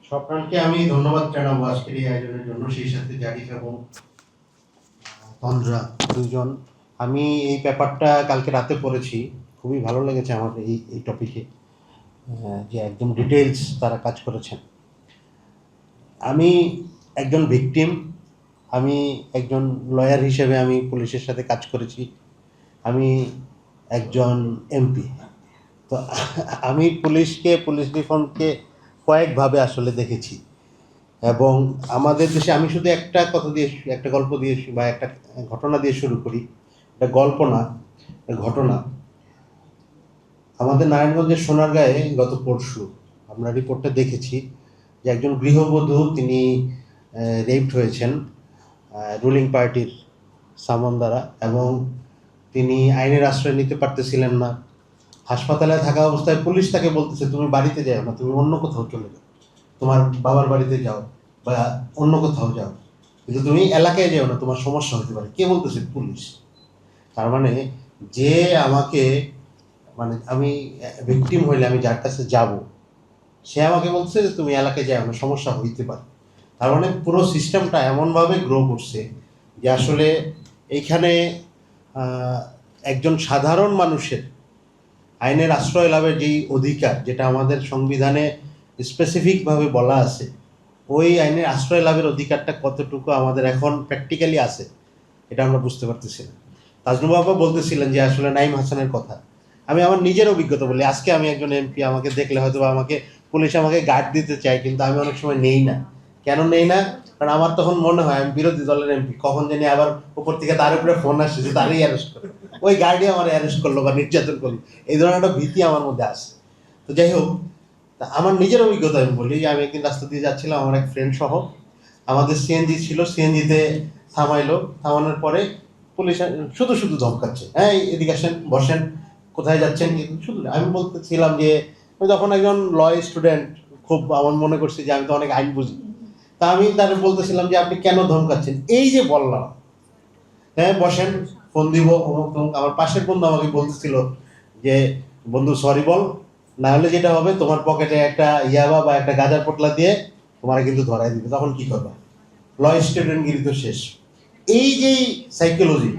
স্বপ্নানকে আমি ধন্যবাদ জানাবো আজকের এই আয়োজনের জন্য, সেই সাথে জারিফ এবং তন্দ্রা দুজন। আমি এই পেপারটা কালকে রাতে পড়েছি, খুবই ভালো লেগেছে আমার এই এই টপিকে, যে একদম ডিটেলস তারা কাজ করেছেন। আমি একজন ভিকটিম, আমি একজন লয়ার হিসেবে আমি পুলিশের সাথে কাজ করেছি, আমি একজন এমপি। তো আমি পুলিশ রিফর্মকে কয়েকভাবে আসলে দেখেছি। এবং আমাদের দেশে আমি শুধু একটা কথা দিয়ে, একটা গল্প দিয়ে বা একটা ঘটনা দিয়ে শুরু করি। এটা গল্প না, ঘটনা। আমাদের নারায়ণগঞ্জের সোনারগাঁয়ে গত পরশু আমরা রিপোর্টটা দেখেছি যে একজন গৃহবধূ তিনি রেপড হয়েছেন রুলিং পার্টির সামন দ্বারা, এবং তিনি আইনের আশ্রয় নিতে পারতেছিলেন না। হাসপাতালে থাকা অবস্থায় পুলিশ তাকে বলতেছে, তুমি বাড়িতে যাও না, তুমি অন্য কোথাও চলে যাও, তোমার বাবার বাড়িতে যাও বা অন্য কোথাও যাও, কিন্তু তুমি এলাকায় যাও না, তোমার সমস্যা হতে পারে। কে বলতেছে? পুলিশ। তার মানে যে আমাকে, মানে আমি ভিকটিম হইলে আমি যার কাছে যাব, সে আমাকে বলছে যে তুমি এলাকায় যাও না, সমস্যা হইতে পারে। তার মানে পুরো সিস্টেমটা এমনভাবে গ্রো করছে যে আসলে এইখানে একজন সাধারণ মানুষের আইনের আশ্রয় লাভের যেই অধিকার, যেটা আমাদের সংবিধানে স্পেসিফিকভাবে বলা আছে, ওই আইনের আশ্রয় লাভের অধিকারটা কতটুকু আমাদের এখন প্র্যাকটিক্যালি আছে এটা আমরা বুঝতে পারতেছি না। তাজনুল বাবা বলতেছিলেন যে আসলে নাইম হাসানের কথা। আমি আমার নিজের অভিজ্ঞতা বলি। আজকে আমি একজন এমপি, আমাকে দেখলে হয়তো বা আমাকে পুলিশ আমাকে গার্ড দিতে চায়, কিন্তু আমি অনেক সময় নেই না। কেন নেই না? কারণ আমার তখন মনে হয় আমি বিরোধী দলের এমপি, কখন জানি আবার উপর থেকে তার উপরে ফোন আসছে যে তারই অ্যারেস্ট করে, ওই গার্ডই আমার অ্যারেস্ট করলো বা নির্যাতন করলো, এই ধরনের একটা ভীতি আমার মধ্যে আসে। তো যাই হোক, তা আমার নিজের অভিজ্ঞতা আমি বলি যে আমি একদিন রাস্তা দিয়ে যাচ্ছিলাম আমার এক ফ্রেন্ড সহ, আমাদের সিএনজি ছিল, সিএনজিতে থামাইলো। থামানোর পরে পুলিশ শুধু শুধু ধমকাচ্ছে, হ্যাঁ এদিকে আসেন, বসেন, কোথায় যাচ্ছেন, শুধু। আমি বলতেছিলাম যে আমি তখন একজন ল স্টুডেন্ট, খুব আমার মনে করছি যে আমি তো অনেক আইন বুঝি। তা আমি তার বলতেছিলাম যে আপনি কেন ধমকাচ্ছেন? এই যে বললাম, হ্যাঁ বসেন, ফোন দিব অমুক তমুক। আমার পাশের বন্ধু আমাকে বলতেছিল যে বন্ধু সরি বল, না হলে যেটা হবে তোমার পকেটে একটা ইয়াবা বা একটা গাঁজার পোটলা দিয়ে তোমার কিন্তু ধরাই দিবে, তখন কি করবে? ল স্টুডেন্টগিরি তো শেষ। এই যে সাইকোলজি,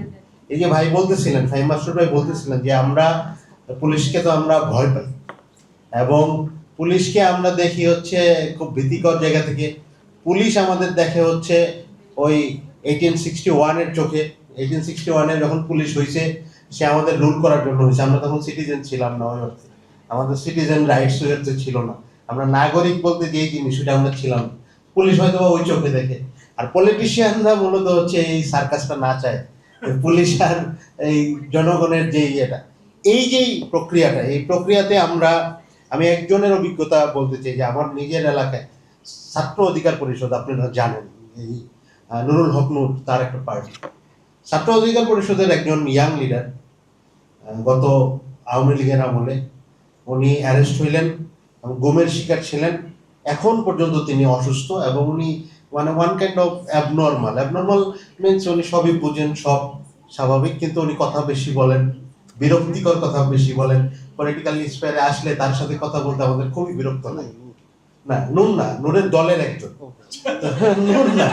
এই যে ভাই বলতেছিলেন, ফাইম মাস্টার ভাই বলতেছিলেন যে আমরা পুলিশকে তো আমরা ভয় পাই, এবং পুলিশকে আমরা দেখি হচ্ছে খুব ভীতিকর জায়গা থেকে। পুলিশ আমাদের দেখে হচ্ছে ওই 1861-এর চোখে। 1861-এ যখন পুলিশ হয়েছে, সে আমাদের রুল করার জন্য হয়েছে। আমরা তখন সিটিজেন ছিলাম না, ওই অর্থে আমাদের সিটিজেন রাইটস ছিল না। আমরা নাগরিক বলতে যেই জিনিস, সেটা আমরা ছিলাম। পুলিশ হয়তো বা ওই চোখে দেখে। আর পলিটিশিয়ানরা মূলত হচ্ছে এই সার্কাসটা না চায়। পুলিশ আর এই জনগণের যে ইয়েটা, এই যেই প্রক্রিয়াটা, এই প্রক্রিয়াতে আমি একজনের অভিজ্ঞতা বলতে চাই যে আমার নিজের এলাকায় ছাত্র অধিকার পরিষদ, আপনারা জানেন, এই নুরুল হক নূর, তার একটা পার্টি। ছাত্র অধিকার পরিষদের একজন ইয়াং লিডার গত আওয়ামী লীগের আমলে উনি অ্যারেস্ট হইলেন এবং গুমের শিকার ছিলেন। এখন পর্যন্ত তিনি অসুস্থ, এবং উনি মানে one kind of abnormal means উনি সবই বুঝেন, সব স্বাভাবিক, কিন্তু উনি কথা বেশি বলেন, বিরক্তিকর কথা বেশি বলেন। পলিটিক্যাল স্পেয়ারে আসলে তার সাথে কথা বলতে আমাদের খুবই বিরক্ত লাগে। না, নূর না, নূরের দলের একজন। নূর না,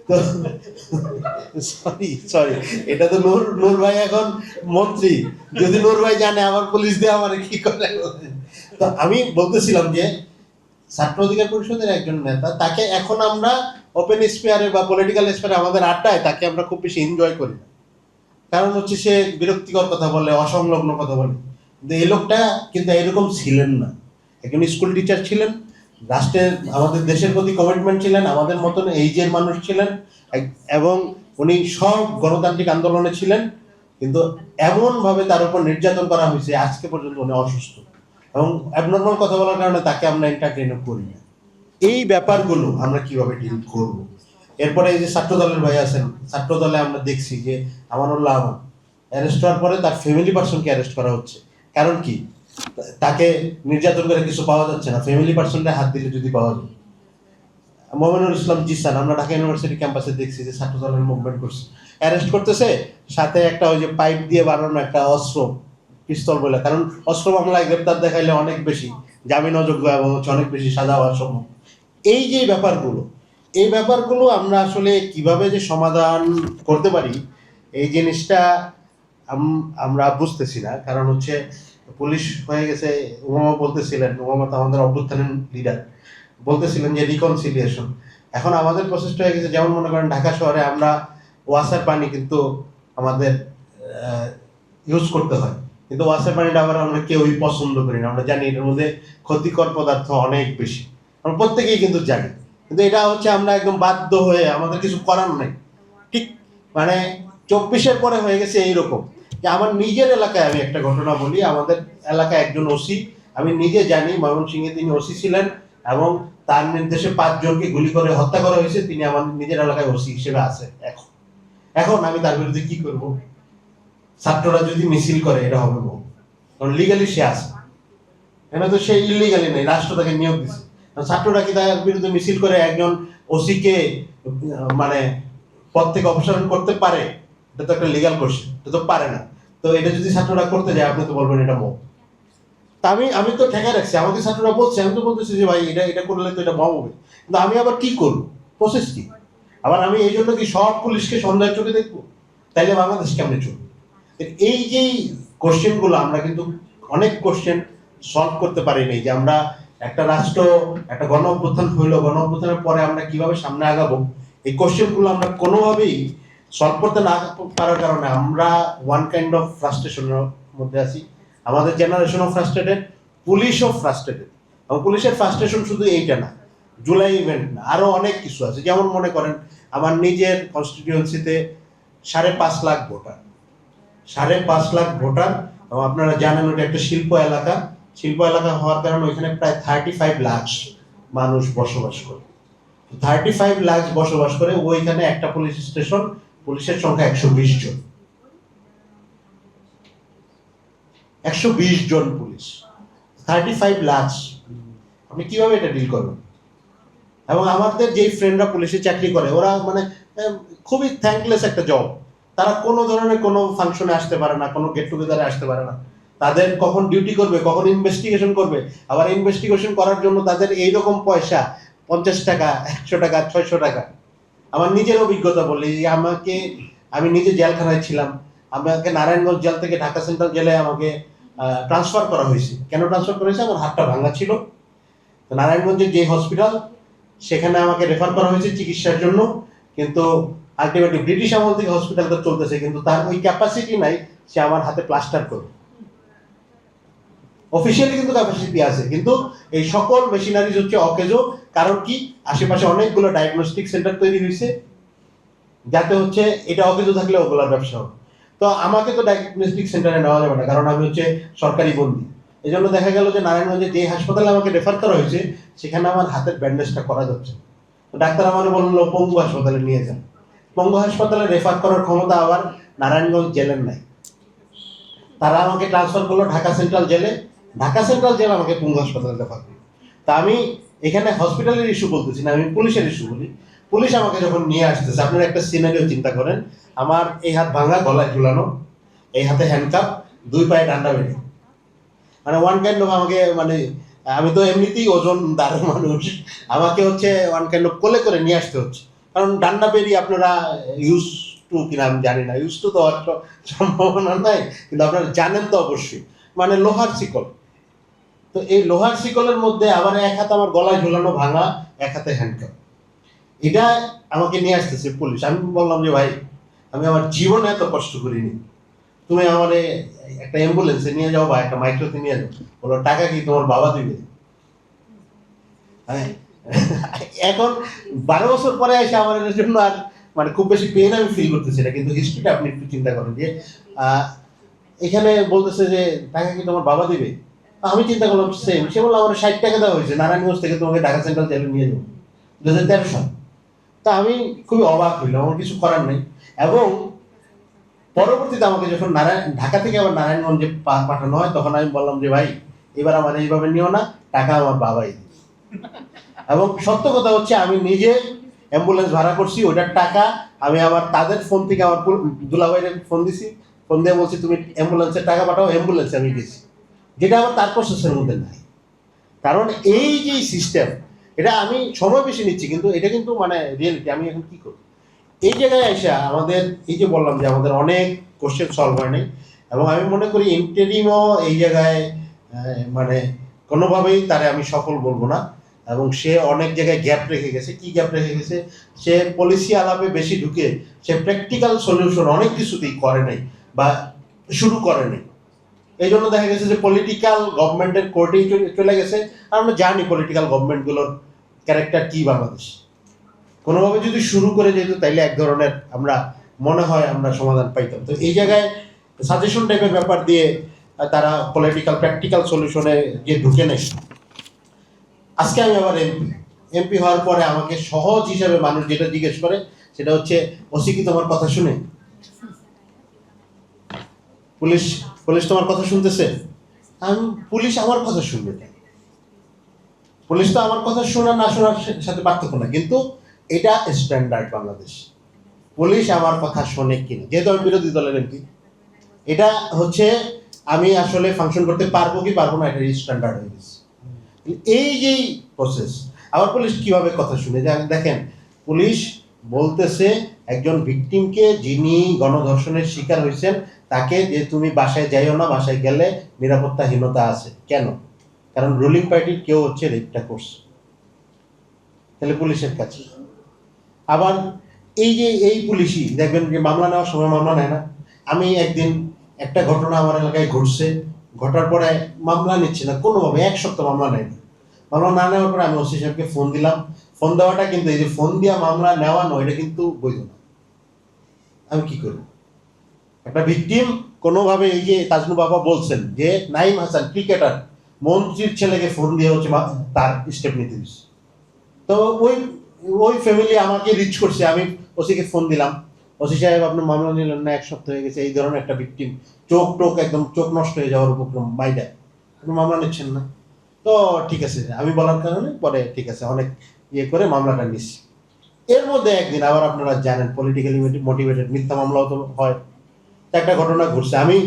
তো সরি, এটা তো নূর ভাই এখন মন্ত্রী, যদি নূর ভাই জানে আমার পুলিশ দিয়ে আমার কি করে। তো আমি বলতেছিলাম যে ছাত্র অধিকার পরিষদের একজন নেতা, তাকে এখন আমরা ওপেন স্পেয়ারে বা পলিটিক্যাল স্পেয়ারে আমাদের আড্ডায় তাকে আমরা খুব বেশি এনজয় করি না। কারণ হচ্ছে সে বিরক্তিকর কথা বলে, অসংলগ্ন কথা বলে। কিন্তু এই লোকটা কিন্তু এরকম ছিলেন না। একজন স্কুল টিচার ছিলেন, রাষ্ট্রের, আমাদের দেশের প্রতি কমিটমেন্ট ছিলেন, আমাদের মতন এইজের মানুষ ছিলেন, এবং উনি সব গণতান্ত্রিক আন্দোলনে ছিলেন। কিন্তু এমনভাবে তার উপর নির্যাতন করা হয়েছে, আজকে পর্যন্ত উনি অসুস্থ, এবং অ্যাবনর্মাল কথা বলার কারণে তাকে আমরা এন্টারটেইন করি না। এই ব্যাপারগুলো আমরা কিভাবে ডিল করব? এরপরে এই যে ছাত্র দলের ভাই আছেন, ছাত্র দলে আমরা দেখছি যে আমানুল্লাহ আমান অ্যারেস্ট হওয়ার পরে তার ফ্যামিলি পার্সনকে অ্যারেস্ট করা হচ্ছে। কারণ কি? তাকে নির্যাতন করে কিছু পাওয়া যাচ্ছে না, ফ্যামিলি পার্সনটা হাত দিলে যদি পাওয়া যায়। মোমিনুল ইসলাম জিসান আমরা ঢাকা ইউনিভার্সিটি ক্যাম্পাসে দেখছি যে ছাত্র দলের মুভমেন্ট করছে, অ্যারেস্ট করতেছে, সাথে একটা ওই যে পাইপ দিয়ে বানানো একটা অস্ত্র, পিস্তল বলে, কারণ অস্ত্র মামলায় গ্রেপ্তার দেখাইলে অনেক বেশি, জামিন অযোগ্য এবং হচ্ছে অনেক বেশি সাজা হওয়ার সম্ভব। এই যে ব্যাপারগুলো আমরা আসলে কিভাবে যে সমাধান করতে পারি এই জিনিসটা আমরা বুঝতেছি না। কারণ হচ্ছে পুলিশ হয়ে গেছে, উমামা বলতেছিলেন, উমামা তো আমাদের অভ্যুত্থানের লিডার, বলতেছিলেন যে রিকনসিলিয়েশন। এখন আমাদের প্রসেসটা হয়ে গেছে, যেমন মনে করেন ঢাকা শহরে আমরা ওয়াসার পানি কিন্তু আমাদের ইউজ করতে হয়, কিন্তু ওয়াসার পানিটা আবার আমরা কেউই পছন্দ করি না। আমরা জানি এটার মধ্যে ক্ষতিকর পদার্থ অনেক বেশি, আমরা প্রত্যেকেই কিন্তু জানি, কিন্তু এটা হচ্ছে আমরা একদম বাধ্য হয়ে, আমাদের কিছু করার নেই। ঠিক মানে 24-এর পরে হয়ে গেছে এইরকম যে আমার নিজের এলাকায়, আমি একটা ঘটনা বলি, আমাদের এলাকায় একজন ওসি, আমি নিজে জানি ময়মনসিংহে তিনি ওসি ছিলেন এবং তার নির্দেশে 5 জনকে গুলি করে হত্যা করা হয়েছে। তিনি আমার নিজের এলাকায় ওসি হিসেবে আছে। এখন আমি তার বিরুদ্ধে কি করব? ছাত্ররা যদি মিছিল করে এটা হবে বল, কারণ লিগালি সে আছে, এটা তো সে ইলিগালি নেই, রাষ্ট্র তাকে নিয়োগ দিচ্ছে। ছাত্ররা কি তার বিরুদ্ধে মিছিল করে একজন ওসিকে মানে পদ থেকে অপসারণ করতে পারে? এটা তো একটা লিগাল কোশ্চেন, এটা তো পারে না। তো এটা যদি ছাত্ররা করতে যায়, আপনি তো বলবেন এটা মব। তা আমি তো ঠেকায় রাখছি, আমাকে ছাত্ররা বলছে, আমি তো বলতেছি যে ভাই এটা করলে তো এটা মব হবে, কিন্তু আমি আবার কি করবো? প্রসেস কি? আবার আমি এই জন্য কি সব পুলিশকে সন্দেহের চোখে দেখবো? তাইলে বাংলাদেশ কেমনে চলবে? এই যে কোশ্চেনগুলো, আমরা কিন্তু অনেক কোশ্চেন সলভ করতে পারি নাই, যে আমরা একটা রাষ্ট্র, একটা গণ অভ্যুত্থান হইলো, গণ অভ্যুত্থানের পরে আমরা কিভাবে সামনে আগাবো, এই কোশ্চেনগুলো আমরা কোনোভাবেই সলভ করতে না পারার কারণে আমরা ওয়ান কাইন্ড অফ ফ্রাস্ট্রেশনের মধ্যে আছি। আমাদের জেনারেশনও ফ্রাস্ট্রেটেড, পুলিশও ফ্রাস্ট্রেটেড। এবং পুলিশের ফ্রাস্ট্রেশন শুধু এইটা না, জুলাই ইভেন্ট না, আরো অনেক কিছু আছে। যেমন মনে করেন আমার নিজের কনস্টিটিউয়েন্সিতে 5.5 লাখ ভোটার, 5.5 লাখ ভোটার, এবং আপনারা জানেন ওটা একটা শিল্প এলাকা হওয়ার কারণে ওইখানে প্রায় 35 লাখ মানুষ বসবাস করে। 35 লাখ বসবাস করে ওইখানে একটা পুলিশ স্টেশন, পুলিশের সংখ্যা 120 জন, 120 জন পুলিশ, 35 লাখ। আপনি কিভাবে এটা ডিল করবেন? এবং আমাদের যেই ফ্রেন্ডরা পুলিশে চাকরি করে, ওরা মানে খুবই থ্যাঙ্কলেস একটা জব। তারা কোনো ধরনের কোনো ফাংশনে আসতে পারে না, কোনো গেট টুগেদারে আসতে পারে না। তাদের কখন ডিউটি করবে, কখন ইনভেস্টিগেশন করবে, আবার ইনভেস্টিগেশন করার জন্য তাদের এইরকম পয়সা 50 টাকা, 100 টাকা, 600 টাকা। আমার নিজের অভিজ্ঞতা বলি, আমি নিজে জেলখানায় ছিলাম। আমাকে নারায়ণগঞ্জ জেল থেকে ঢাকা সেন্ট্রাল জেলে আমাকে ট্রান্সফার করা হয়েছে। কেন ট্রান্সফার করা হয়েছে? আমার হাতটা ভাঙা ছিল। তো নারায়ণগঞ্জের যে হসপিটাল, সেখানে আমাকে রেফার করা হয়েছে চিকিৎসার জন্য, কিন্তু আলটিমেটলি ব্রিটিশ আমল থেকে হসপিটালটা চলতেছে, কিন্তু তার ওই ক্যাপাসিটি নাই সে আমার হাতে প্লাস্টার করবে। অফিসিয়ালি কিন্তু ক্যাপাসিটি আছে, কিন্তু এই সকল মেশিনারিজ হচ্ছে অকেজো। কারণ কি? আশেপাশে অনেকগুলো ডায়াগনস্টিক সেন্টার তৈরি হয়েছে, যাতে হচ্ছে এটা অকেজো থাকলে ওগুলোর ব্যবসা হবে। তো আমাকে তো ডায়াগনস্টিক সেন্টারে নেওয়া যাবে না, কারণ আমি হচ্ছে সরকারি বন্দী। এই জন্য দেখা গেল যে নারায়ণগঞ্জে যে হাসপাতালে আমাকে রেফার করা হয়েছে, সেখানে আমার হাতের ব্যান্ডেজটা করা যাচ্ছে। তো ডাক্তার আমাকে বললো পঙ্গু হাসপাতালে নিয়ে যান। পঙ্গু হাসপাতালে রেফার করার ক্ষমতা আবার নারায়ণগঞ্জ জেলের নাই। তারা আমাকে ট্রান্সফার করলো ঢাকা সেন্ট্রাল জেলে। ঢাকা সেন্ট্রাল জেল আমাকে পঙ্গু হাসপাতালে রেফার করলো। তা আমি এখানে হসপিটালের ইস্যু বলতেছি না, আমি পুলিশের ইস্যু বলি। পুলিশ আমাকে যখন নিয়ে আসতেছে, আপনারা একটা সিনারিও চিন্তা করেন, আমার এই হাত ভাঙা, গলায় ঝুলানো, এই হাতে হ্যান্ডকাপ, 2 পায়ে ডান্ডা বেড়ে, মানে ওয়ান কাইন্ড অফ আমাকে, মানে আমি তো এমনিতেই ওজন দাঁড়ের মানুষ, আমাকে হচ্ছে ওয়ান কাইন্ড অফ কোলে করে নিয়ে আসতে হচ্ছে। কারণ ডান্ডা বেরি আপনারা ইউজ টু কিনা আমি জানি না, ইউজ টু তো হওয়ার সম্ভাবনা নাই, কিন্তু আপনারা জানেন তো অবশ্যই, মানে লোহার শিকল। তো এই লোহার শিকলের মধ্যে আবার এক হাতে আমার গলায় ঝুলানো ভাঙা, এক হাতে হ্যান্ডকাপ, এটা আমাকে নিয়ে আসতেছে পুলিশ। আমি বললাম যে ভাই, আমি আমার জীবনে এত কষ্ট করিনি, তুমি আমার একটা অ্যাম্বুলেন্সে নিয়ে যাও বা একটা মাইক্রোতে নিয়ে যাও। বলো টাকা কি তোমার বাবা দিবে? হ্যাঁ। এখন 12 বছর পরে এসে আমার এর জন্য আর মানে খুব বেশি পেন আমি ফিল করতেছি না, কিন্তু হিস্ট্রিটা আপনি একটু চিন্তা করেন যে এখানে বলতেছে যে টাকা কি তোমার বাবা দিবে। আমি চিন্তা করলাম সেম, সে বললো আমার 60 টাকা দেওয়া হয়েছে, নারায়ণগঞ্জ থেকে তোমাকে ঢাকা সেন্ট্রাল জেলে নিয়ে যাবো 2013 সাল। তা আমি খুবই অবাক হইলাম, আমার কিছু করার নেই। এবং পরবর্তীতে আমাকে যখন ঢাকা থেকে আবার নারায়ণগঞ্জে পাঠানো হয়, তখন আমি বললাম যে ভাই, এবার আমার এইভাবে নিও না, টাকা আমার বাবাই দিবে। এবং সত্য কথা হচ্ছে আমি নিজে অ্যাম্বুলেন্স ভাড়া করছি, ওইটার টাকা আমি আবার তাদের ফোন থেকে আমার দুলাভাইয়ের ফোন দিছি, ফোন দিয়ে বলছি তুমি অ্যাম্বুলেন্সের টাকা পাঠাও, অ্যাম্বুলেন্সে আমি গেছি, যেটা আবার তার প্রসেসের মধ্যে নাই। কারণ এই যে সিস্টেম, এটা আমি সময় বেশি নিচ্ছি, কিন্তু এটা কিন্তু মানে রিয়েলিটি। আমি এখন কি করি এই জায়গায় এসে আমাদের এই যে বললাম যে আমাদের অনেক কোশ্চেন সলভ হয় নাই, এবং আমি মনে করি ইন্টারিমও এই জায়গায় মানে কোনোভাবেই তারে আমি সফল বলবো না। এবং সে অনেক জায়গায় গ্যাপ রেখে গেছে। কি গ্যাপ রেখে গেছে? সে পলিসি আলাপে বেশি ঢুকে সে প্র্যাকটিক্যাল সলিউশন অনেক কিছুতেই করে নাই বা শুরু করে নাই। এই জন্য দেখা গেছে যে পলিটিক্যাল গভর্নমেন্টের কোর্টেই চলে গেছে। আর আমরা জানি পলিটিক্যাল গভর্নমেন্টগুলোর ক্যারেক্টার কি বাংলাদেশ। কোনোভাবে যদি শুরু করে যেত তাইলে এক ধরনের আমরা মনে হয় আমরা সমাধান পাইতাম। তো এই জায়গায় সাজেশন টাইপের ব্যাপার দিয়ে তারা পলিটিক্যাল প্র্যাকটিক্যাল সলিউশনে গিয়ে ঢুকে নেয়। আজকে আমি আবার এমপি হওয়ার পরে আমাকে সহজ হিসাবে মানুষ যেটা জিজ্ঞেস করে সেটা হচ্ছে, ওসি কি তোমার কথা শুনে? পুলিশ পুলিশ তোমার কথা শুনতেছে? আমি, পুলিশ আমার কথা শুনবে কেন? পুলিশ তো আমার কথা শোনা না শোনার সাথে পার্থক্য না, কিন্তু এটা স্ট্যান্ডার্ড বাংলাদেশ। পুলিশ আমার কথা শোনে কিনা, যেহেতু আমি বিরোধী দলের এমপি, এটা হচ্ছে আমি আসলে ফাংশন করতে পারবো কি পারবো না, এটা স্ট্যান্ডার্ড হয়ে গেছে। এই যে প্রসেস, আবার পুলিশ কিভাবে কথা শুনে দেখেন, পুলিশ বলতেছে একজন ভিকটিমকে, যিনি গণধর্ষণের শিকার হয়েছেন, তাকে যে তুমি বাসায় যাইও না, বাসায় গেলে নিরাপত্তাহীনতা আছে। কেন? কারণ রুলিং পার্টির কেউ হচ্ছে রেপটা করছে। তাহলে পুলিশের কাছে আবার এই যে এই পুলিশই দেখবেন যে মামলা নেওয়ার সময় মামলা নেয় না। আমি একদিন একটা ঘটনা আমার এলাকায় ঘটছে, ঘটার পরে মামলা নিচ্ছে না কোনোভাবে, এক সপ্তাহ মামলা নেয়নি। মামলা না নেওয়ার পরে আমি ওসি সাহেবকে ফোন দিলাম। ফোন দেওয়াটা কিন্তু, এই যে ফোন দিয়া মামলা নেওয়া নয়, এটা কিন্তু বৈধ না। আমি কি করি? একটা ভিকটিম কোনোভাবে, এই যে তাজনু বাবা বলছেন যে নাইম হাসান ক্রিকেটার, মন্ত্রীর ছেলেকে ফোন দিয়ে হচ্ছে তার স্টেপ নিতে দিচ্ছে। তো ওই ওই ফ্যামিলি আমাকে রিচ করছে, আমি ওসিকে ফোন দিলাম, ওসি সাহেব আপনি মামলা নিলেন না, এক সপ্তাহ হয়ে গেছে, এই ধরনের একটা ভিকটিম, চোখ টোক একদম চোখ নষ্ট হয়ে যাওয়ার উপক্রম, মাইডা আপনি মামলা নিচ্ছেন না। তো ঠিক আছে, আমি বলার কারণে পরে ঠিক আছে অনেক ইয়ে করে মামলাটা নিচ্ছি। এর মধ্যে একদিন আবার আপনারা জানেন পলিটিক্যালি মোটিভেটেড মিথ্যা মামলাও তো হয়। একটা ঘটনা ঘটছে, আমি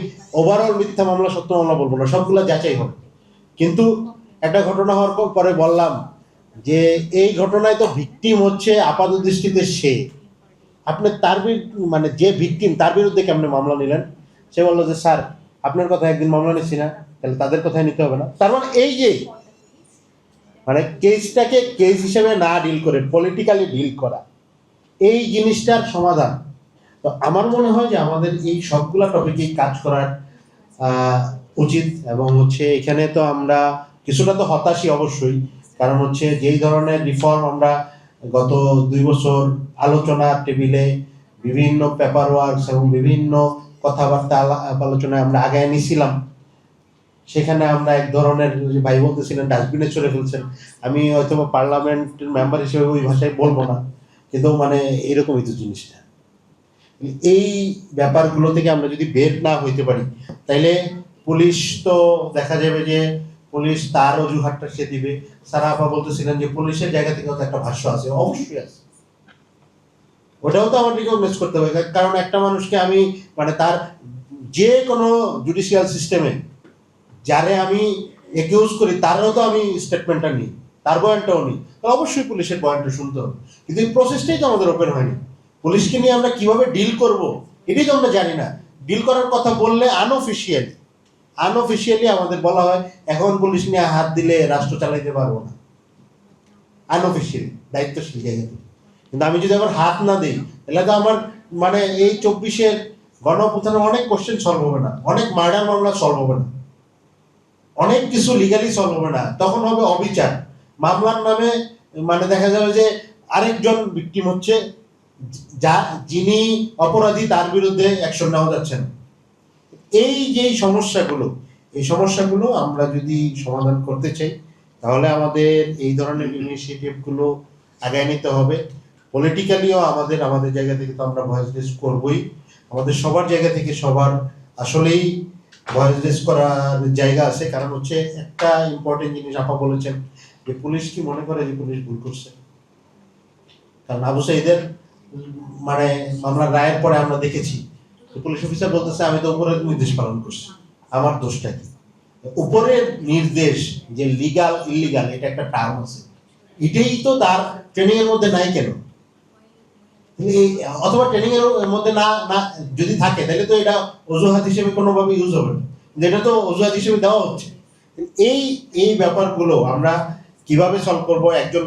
ওভারঅল মিথ্যা মামলা সত্য মামলা বলবো না, সবগুলো যাচাই হবে, কিন্তু একটা ঘটনা হওয়ার পরে বললাম যে এই ঘটনায় তো ভিকটিম হচ্ছে আপাত দৃষ্টিতে সে, আপনি তার মানে যে ভিকটিম তার বিরুদ্ধে কেমনে মামলা নিলেন? সে বললো যে স্যার আপনার কথা একদিন মামলা নিচ্ছি না, তাহলে তাদের কথাই নিতে হবে না। তার মানে এই যে মানে কেসটাকে কেস হিসেবে না ডিল করে পলিটিক্যালি ডিল করা, এই জিনিসটার সমাধান। তো আমার মনে হয় যে আমাদের এই সবগুলা টপিকেই কাজ করার উচিত। এবং হচ্ছে এখানে তো আমরা কিছুটা তো হতাশই অবশ্যই, কারণ হচ্ছে যেই ধরনের রিফর্ম আমরা গত 2 বছর আলোচনা টেবিলে বিভিন্ন পেপার ওয়ার্কস এবং বিভিন্ন কথাবার্তা আলোচনায় আমরা আগায় নিয়েছিলাম, সেখানে আমরা এক ধরনের ভাই বলতেছিলেন ডাস্টবিনে চলে ফেলছেন। আমি হয়তো পার্লামেন্টের মেম্বার হিসেবে ওই ভাষায় বলবো না, কিন্তু মানে এরকমই তো জিনিসটা। এই ব্যাপারগুলো থেকে আমরা যদি বের না হইতে পারি, তাইলে পুলিশ তো দেখা যাবে যে পুলিশ তার অজুহাতটা সে দিবে। সারা আপা বলতেছিলেন যে পুলিশের জায়গা থেকে তো একটা ভাষ্য আছে, অবশ্যই আছে, ওটাও তো আমার রিকগনাইজ করতে হবে। কারণ একটা মানুষকে আমি মানে তার যে কোনো জুডিশিয়াল সিস্টেমে যারে আমি একিউজ করি তারও তো আমি স্টেটমেন্টটা নিই, তার বয়ানটাও নিই, তাহলে অবশ্যই পুলিশের বয়ানটা শুনতে হবে। কিন্তু এই প্রসেসটাই তো আমাদের ওপেন হয়নি। পুলিশকে নিয়ে আমরা কিভাবে ডিল করব এটাই তো আমরা জানি না। ডিল করার কথা বললে আনঅফিসিয়ালি আমাদের বলা হয় এখন পুলিশ নিয়ে হাত দিলে রাষ্ট্র চালাইতে পারবো না, আনঅফিসিয়ালি দায়িত্বশীল জায়গা থেকে। কিন্তু আমি যদি আমার হাত না দিই তাহলে তো আমার মানে এই 24-এর গণঅভ্যুত্থানে অনেক কোশ্চেন সলভ হবে না, অনেক মার্ডার মামলা সলভ হবে না, অনেক কিছু লিগালি সলভ হবে না। তখন হবে অবিচার মামলার নামে, মানে দেখা যাবে যে আরেকজন ভিকটিম হচ্ছে, যিনি অপরাধী তার বিরুদ্ধে অ্যাকশন নেওয়া যাচ্ছে না। এই যে সমস্যাগুলো আমরা যদি সমাধান করতে চাই, তাহলে আমাদের এই ধরনের ইনিশিয়েটিভগুলো আগায় নিতে হবে। পলিটিক্যালিও আমাদের জায়গা থেকে তো আমরা ভয়েস রেজ করবই, আমাদের সবার জায়গা থেকে সবার আসলেই ভয়েস রেজ করার জায়গা আছে। কারণ হচ্ছে একটা ইম্পর্টেন্ট জিনিস আপা বলেছেন যে পুলিশ কি মনে করে যে পুলিশ ভুল করছে? কারণ আবু সাঈদের মানে মামলার রায়ের পরে আমরা দেখেছি পুলিশ অফিসার বলতেছে আমি তো উপরের নির্দেশ পালন করছি, আমার দোষটা কি? উপরের নির্দেশ যে লিগাল ইলিগাল এটা একটা টার্ম আছে, এটাই তো তার ট্রেনিং এর মধ্যে নাই কেন? অথবা ট্রেনিং এর মধ্যে না না যদি থাকে তাহলে তো এটা অজুহাত হিসেবে কোনোভাবে ইউজ হবে না, এটা তো অজুহাত হিসেবে দেওয়া হচ্ছে। এই এই ব্যাপারগুলো আমরা কিভাবে সলভ করব? একজন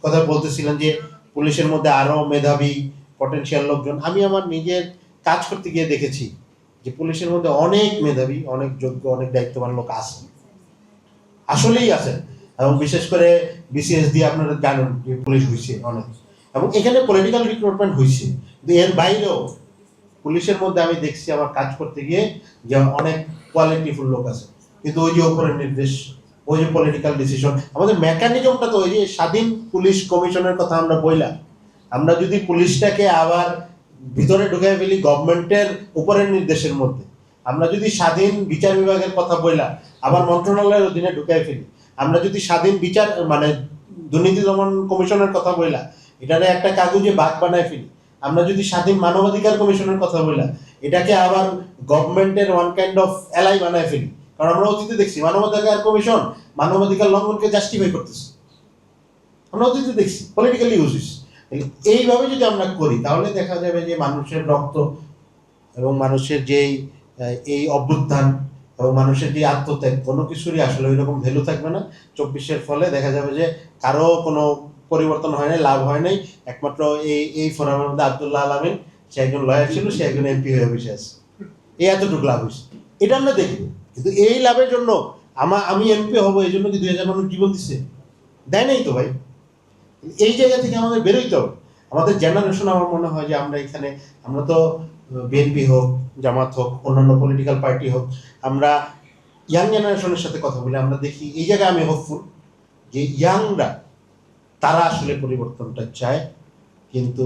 কথা বলতেছিলেন যে পুলিশের মধ্যে আরো মেধাবী পটেনশিয়াল লোকজন। আমি আমার নিজের কাজ করতে গিয়ে দেখেছি যে পুলিশের মধ্যে অনেক মেধাবী, অনেক যোগ্য, অনেক দায়িত্ববান লোক আছে, আসলেই আছে। এবং বিশেষ করে বিসিএস দিয়ে আপনারা জানেন যে পুলিশ হয়েছে অনেক, এবং এখানে পলিটিক্যাল রিক্রুটমেন্ট হয়েছে, কিন্তু এর বাইরেও পুলিশের মধ্যে আমি দেখছি আমার কাজ করতে গিয়ে যে অনেক কোয়ালিটিফুল লোক আছে। কিন্তু ওই যে উপরের নির্দেশ, ওই যে পলিটিক্যাল ডিসিশন, আমাদের মেকানিজমটা তো ওই যে স্বাধীন পুলিশ কমিশনের কথা আমরা বললাম, আমরা যদি পুলিশটাকে আবার ভিতরে ঢুকে ফেলি গভর্নমেন্টের উপরের নির্দেশের মধ্যে, আমরা যদি স্বাধীন বিচার বিভাগের কথা বললাম আবার মন্ত্রণালয়ের অধীনে ঢুকাই ফেলি, আমরা যদি স্বাধীন বিচার মানে দুর্নীতি দমন কমিশনের কথা বললাম এটারে একটা কাগজে বাঘ বানায় ফেলি, আমরা যদি স্বাধীন মানবাধিকার কমিশনের কথা বললাম এটাকে আবার গভর্নমেন্টের ওয়ান কাইন্ড অফ এলাই বানায় ফেলি। কারণ আমরা অতীতে দেখছি মানবাধিকার কমিশন মানবাধিকার লঙ্ঘনকে জাস্টিফাই করতেছে, আমরা অতীতে দেখছি পলিটিক্যালি ইউজেস। এইভাবে যদি আমরা করি তাহলে দেখা যাবে যে মানুষের রক্ত এবং মানুষের যেই এই অভ্যুত্থান এবং মানুষের যে আত্মত্যাগ কোনো কিছুরই আসলে ওই রকম ভ্যালু থাকবে না। 24-এর ফলে দেখা যাবে যে কারো কোনো পরিবর্তন হয় নাই, লাভ হয় নাই, একমাত্র এই ফোরামের মধ্যে আব্দুল্লাহ আল আমিন, সে একজন লয়ার ছিল, সে একজন এমপি হয়ে বসে আছে, এই এতটুকু লাভ হয়েছে, এটা আমরা দেখব। কিন্তু এই লাভের জন্য আমি এমপি হবো এই জন্য কি 2000 মানুষ জীবন দিচ্ছে? দেয় নাই তো ভাই। এই জায়গা থেকে আমাদের বেরোইতে হবে। আমাদের জেনারেশন, আমার মনে হয় যে আমরা এখানে, আমরা তো বিএনপি হোক, জামাত হোক, অন্যান্য পলিটিক্যাল পার্টি হোক, আমরা ইয়াং জেনারেশনের সাথে কথা বলি, আমরা দেখি এই জায়গায় আমি হোপফুল যে ইয়াংরা তারা আসলে পরিবর্তনটা চায়। কিন্তু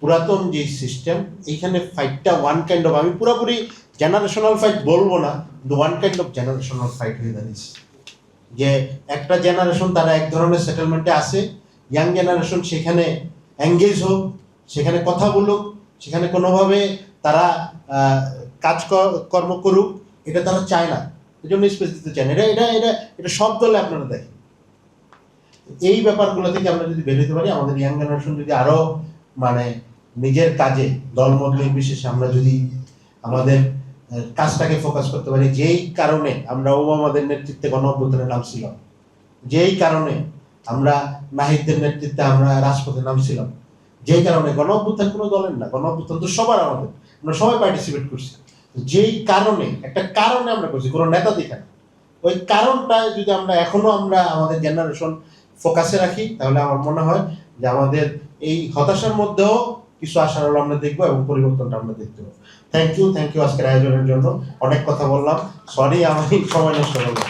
পুরাতন যে সিস্টেম, এইখানে ফাইটটা ওয়ান কাইন্ড অফ, আমি পুরোপুরি জেনারেশনাল ফাইট বলবো না, কিন্তু one kind of generational fight হয়ে দাঁড়িয়েছে। যে একটা জেনারেশন তারা এক ধরনের সেটেলমেন্টে আসে, ইয়াং জেনারেশন সেখানে এঙ্গেজ হোক, সেখানে কথা বলুক, সেখানে কোনোভাবে তারা কর্ম করুক, এটা তারা চায় না, এই জন্য স্পেস দিতে চায় না। এটা এটা এটা এটা সব দলে আপনারা দেখেন। এই ব্যাপারগুলো থেকে আমরা যদি বেরোতে পারি, আমাদের ইয়াং জেনারেশন যদি আরো মানে নিজের কাজে দলমত নির্বিশেষে আমরা যদি আমাদের কাজটাকে ফোকাস করতে পারি, যেই কারণে আমরা ওবামাদের নেতৃত্বে গণ অভ্যুত্থানে নামছিলাম, যেই কারণে আমরা নাহিদদের নেতৃত্বে আমরা রাজপথে নামছিলাম, যেই কারণে গণ অভ্যুত্থান কোনো দলের না, গণ অভ্যুত্থান তো সবার, আমাদের আমরা সবাই পার্টিসিপেট করছি, যেই কারণে একটা কারণে আমরা করছি, কোনো নেতা দেখে না, ওই কারণটা যদি আমরা এখনো আমরা আমাদের জেনারেশন ফোকাসে রাখি তাহলে আমার মনে হয় যে আমাদের এই হতাশার মধ্যেও কিছু আশার আলো আমরা দেখবো এবং পরিবর্তনটা আমরা দেখতে পাবো। থ্যাংক ইউ আজকের আয়োজনের জন্য। অনেক কথা বললাম, সরি আমি সময় নষ্ট করলাম।